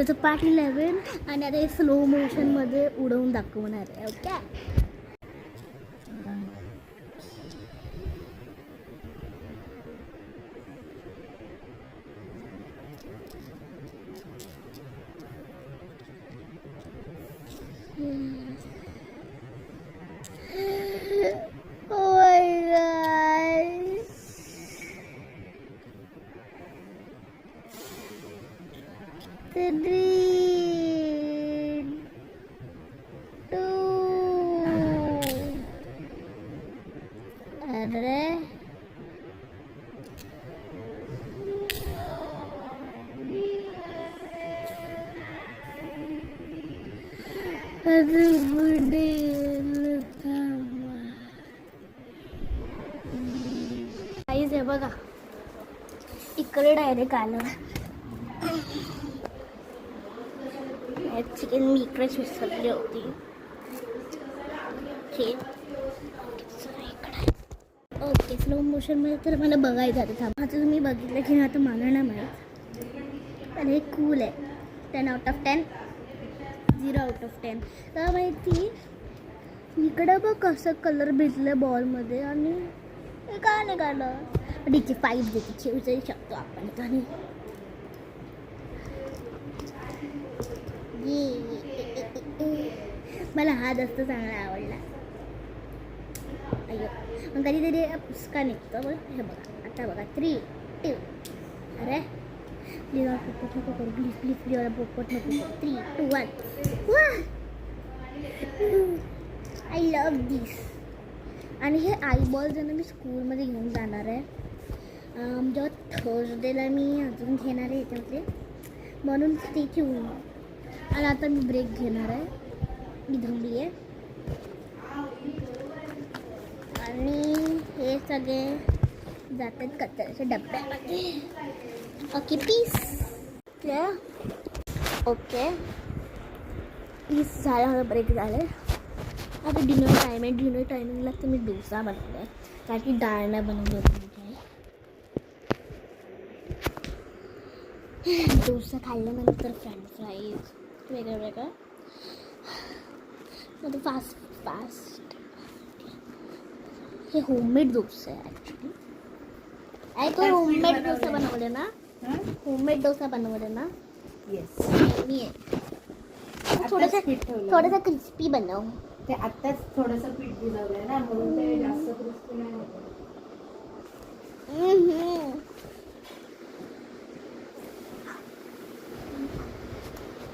त्याचं पार्ट 11 आणि आता हे स्लो मोशनमध्ये उडवून दाखवणार आहे. ओके. काहीच आहे बघा, इकडे डायरेक्ट आलं. चिकन मी इकडेच विसरली होती. ओके, स्लो मोशनमध्ये तर मला बघायचं आता. थांबा, आता तुम्ही बघितलं की आता मला नाही माहीत, पण हे कूल आहे. 10 out of 10, 0 out of 10. का माहिती, इकडं बघ कसं कलर भेटलं बॉलमध्ये आणि हे का नाही काढलं. ठीक आहे, 5 देते, विचारू शकतो आपण. आणि मला हा जास्त चांगला आवडला. अय्यो, मग कधीतरी पुसका निघतो बघ. हे बघा, आता बघा 3, 2. अरे प्लीज पोपट नको करू, प्लीज प्लीज प्लीज, मला पोपट नको करू. 3, 2, 1. वा, आय लव्ह दिस. आणि हे आईबॉल जण मी स्कूलमध्ये घेऊन जाणार आहे. जेव्हा थर्सडेला मी अजून घेणार आहे याच्यामध्ये, म्हणून ते ठेवून. आणि आता मी ब्रेक घेणार आहे, मी थांबली आहे. आणि हे सगळे जातात कचऱ्याच्या डब्यामध्ये. Okay, piece. ओके, पीस झाला, मला ब्रेक झाले. आता डिनर टाईम आहे. डिनर टायमिंगला तर मी डोसा बनवला आहे, कारण की डाळ नाही बनवली होती. डोसा खाल्ल्यानंतर फ्रेंच फ्राईज वेगळं वेगळं. म्हणजे फास्ट हे होममेड डोसा आहे ॲक्च्युली. ऐकू, होममेड डोसा बनवले ना? होममेड डोसा बनवले ना? येस. मी आहे थोडंसं क्रिस्पी बनव. ते आत्ताच थोडंसं पीठ भिजवलंय ना, म्हणून ते जास्त क्रिस्पी नाही होत.